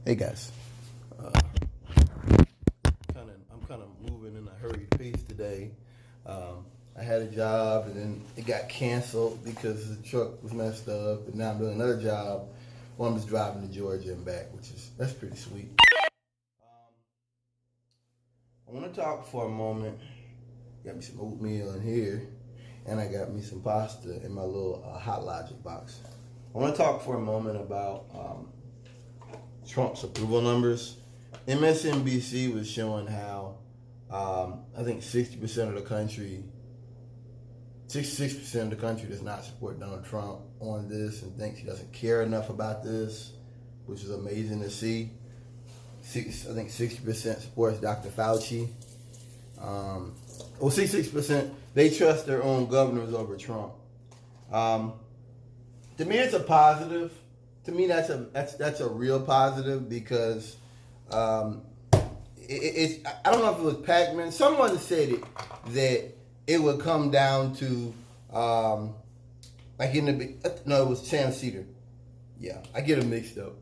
Hey guys, I'm kind of moving in a hurried pace today. I had a job and then it got canceled because the truck was messed up, and now I'm doing another job. Well, I'm just driving to Georgia and back, that's pretty sweet. Um, I want to talk for a moment. Got me some oatmeal in here, and I got me some pasta in my little Hot Logic box. I want to talk for a moment about Trump's approval numbers. MSNBC was showing how I think 60% of the country, 66% of the country does not support Donald Trump on this and thinks he doesn't care enough about this, which is amazing to see. I think 60% supports Dr. Fauci. 66%, they trust their own governors over Trump. To me, it's a positive. To me, that's a real positive because it's I don't know if it was Pac-Man. Someone said it that it would come down to like it was Sam Cedar. Yeah, I get them mixed up.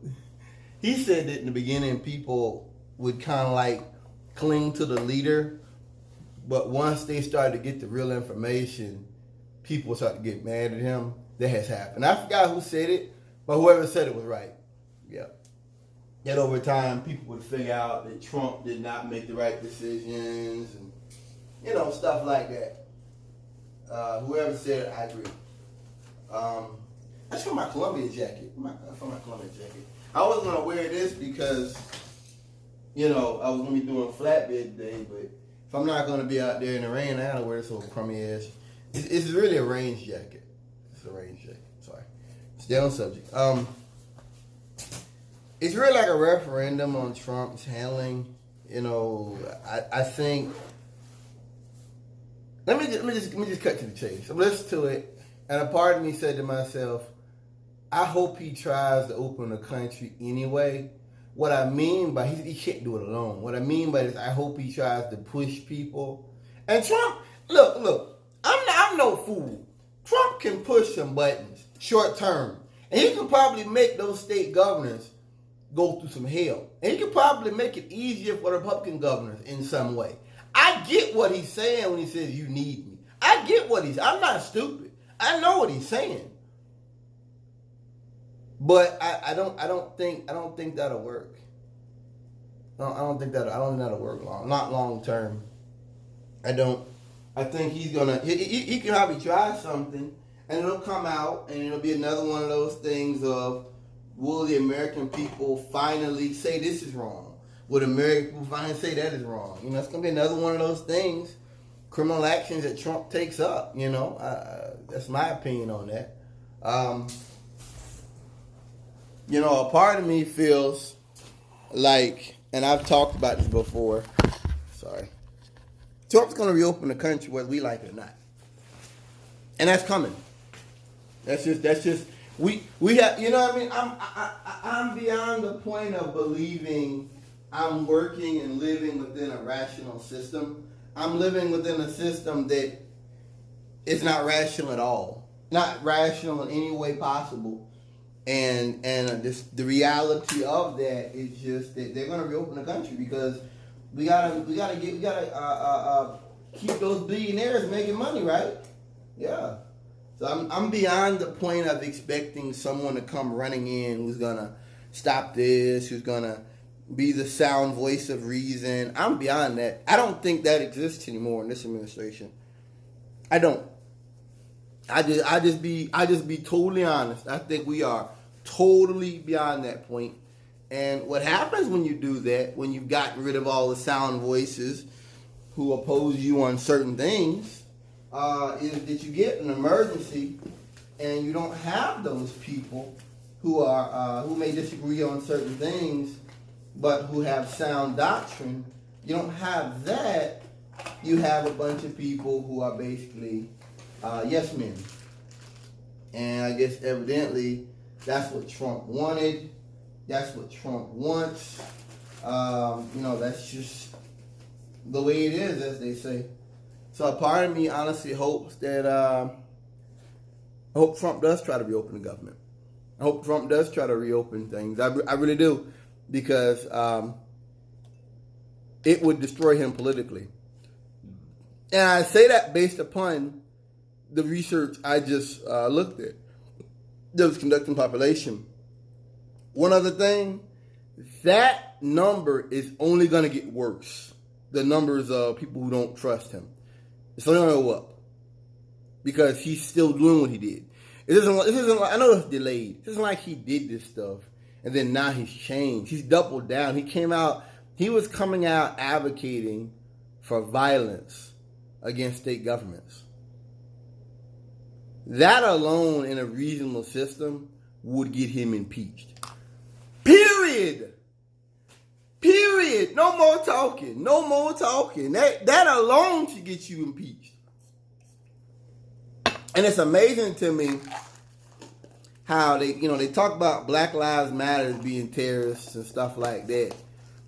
He said that in the beginning people would kind of like cling to the leader, but once they started to get the real information, people start to get mad at him. That has happened. I forgot who said it, but whoever said it was right. Yeah. That over time, people would figure out that Trump did not make the right decisions and, stuff like that. Whoever said it, I agree. That's for my Columbia jacket. I was going to wear this because, I was going to be doing flatbed today, but if I'm not going to be out there in the rain, I got to wear this little crummy ass. It's really a range jacket. It's a range jacket. Sorry. Stay on subject. It's really like a referendum on Trump's handling. I think. Let me just cut to the chase. I listened to it, and a part of me said to myself, I hope he tries to open the country anyway. What I mean by he can't do it alone. What I mean by this, I hope he tries to push people. And Trump, look, I'm no fool. Trump can push some buttons short term, and he can probably make those state governors go through some hell. And he can probably make it easier for the Republican governors in some way. I get what he's saying when he says you need me. I'm not stupid. I know what he's saying. But I don't think that'll work. I don't think that'll work not long term. I think he's gonna he can probably try something and it'll come out and it'll be another one of those things of, will the American people finally say this is wrong? Will the American people finally say that is wrong? It's going to be another one of those things, criminal actions that Trump takes up, That's my opinion on that. A part of me feels like, and I've talked about this before, sorry, Trump's going to reopen the country whether we like it or not. And that's coming. That's just we have, what I mean? I'm beyond the point of believing I'm working and living within a rational system. I'm living within a system that is not rational at all. Not rational in any way possible. And the reality of that is just that they're going to reopen the country because we gotta keep those billionaires making money, right? Yeah. So I'm beyond the point of expecting someone to come running in who's gonna stop this, who's gonna be the sound voice of reason. I'm beyond that. I don't think that exists anymore in this administration. I don't. I just be totally honest. I think we are totally beyond that point. And what happens when you do that, when you've gotten rid of all the sound voices who oppose you on certain things, is that you get an emergency and you don't have those people who may disagree on certain things but who have sound doctrine. You don't have that. You have a bunch of people who are basically yes men. And I guess evidently that's what Trump wanted. That's what Trump wants. That's just the way it is, as they say. So a part of me honestly hopes that I hope Trump does try to reopen the government. I hope Trump does try to reopen things. I really do. because it would destroy him politically. And I say that based upon the research I just looked at that was conducting population. One other thing, that number is only going to get worse. The numbers of people who don't trust him. It's only going to go up because he's still doing what he did. It isn't like, I know it's delayed. It isn't like he did this stuff and then now he's changed. He's doubled down. He was coming out advocating for violence against state governments. That alone in a reasonable system would get him impeached. Period. No more talking. That alone should get you impeached. And it's amazing to me how they talk about Black Lives Matter being terrorists and stuff like that.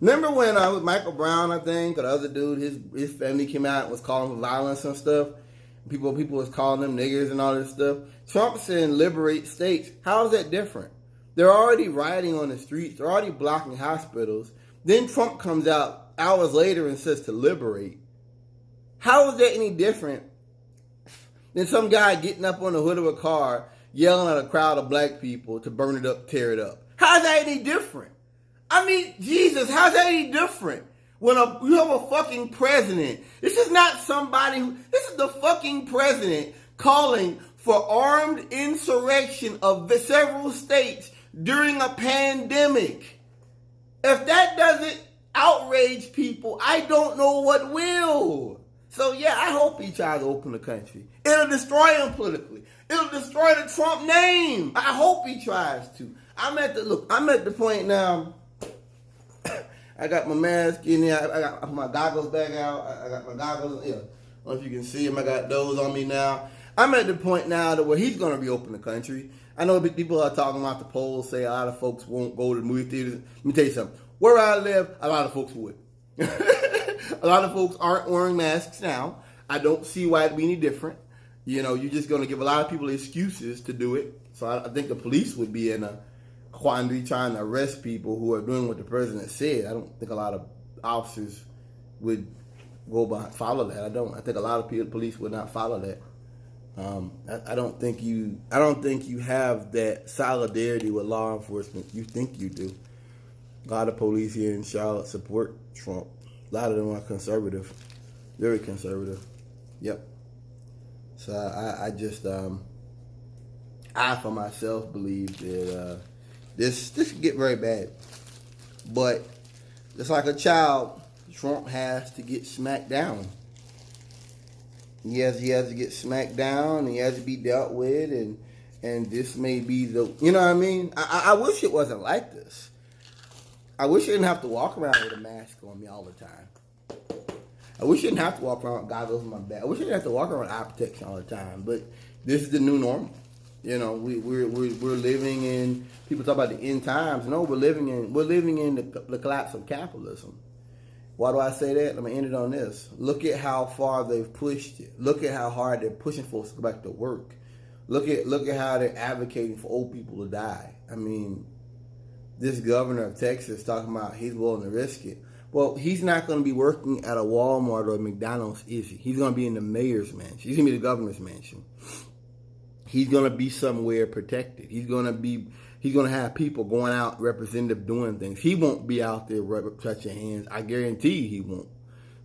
Remember when with Michael Brown, I think, or the other dude, his family came out and was calling for violence and stuff. People was calling them niggers and all this stuff. Trump saying liberate states. How is that different? They're already rioting on the streets. They're already blocking hospitals. Then Trump comes out hours later and says to liberate. How is that any different than some guy getting up on the hood of a car yelling at a crowd of black people to burn it up, tear it up? How's that any different? I mean, Jesus, how's that any different? When you have a fucking president. This is not this is the fucking president calling for armed insurrection of several states during a pandemic. If that doesn't outrage people, I don't know what will. So yeah, I hope he tries to open the country. It'll destroy him politically. It'll destroy the Trump name. I hope he tries to. I'm at the point now. I got my mask in there. I got my goggles back out. I got my goggles. Yeah, I don't know if you can see them. I got those on me now. I'm at the point now to where he's going to reopen the country. I know people are talking about the polls say a lot of folks won't go to the movie theaters. Let me tell you something. Where I live, a lot of folks would. A lot of folks aren't wearing masks now. I don't see why it'd be any different. You're just going to give a lot of people excuses to do it. So I think the police would be in a quandary trying to arrest people who are doing what the president said. I don't think a lot of officers would follow that. I think a lot of police would not follow that. I don't think you have that solidarity with law enforcement. You think you do. A lot of police here in Charlotte support Trump. A lot of them are conservative, very conservative. Yep. So I for myself believe that this could get very bad. But just like a child, Trump has to get smacked down. He has to get smacked down, and he has to be dealt with, and this may be you know what I mean? I wish it wasn't like this. I wish I didn't have to walk around with a mask on me all the time. I wish I didn't have to walk around with goggles on my back. I wish I didn't have to walk around with eye protection all the time. But this is the new normal. We're living in. People talk about the end times. No, we're living in the collapse of capitalism. Why do I say that? Let me end it on this. Look at how far they've pushed it. Look at how hard they're pushing folks to go back to work. Look at how they're advocating for old people to die. I mean, this governor of Texas talking about he's willing to risk it. Well, he's not going to be working at a Walmart or a McDonald's, is he? He's going to be in the mayor's mansion. He's going to be the governor's mansion. He's going to be somewhere protected. He's going to have people going out, representative doing things. He won't be out there touching hands. I guarantee he won't.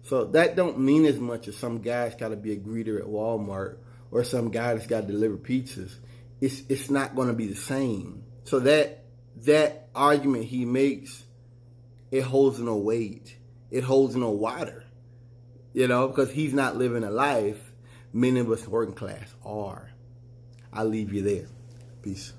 So that don't mean as much as some guy's got to be a greeter at Walmart or some guy that's got to deliver pizzas. It's not going to be the same. So that argument he makes, it holds no weight. It holds no water. Because he's not living a life many of us working class are. I'll leave you there. Peace.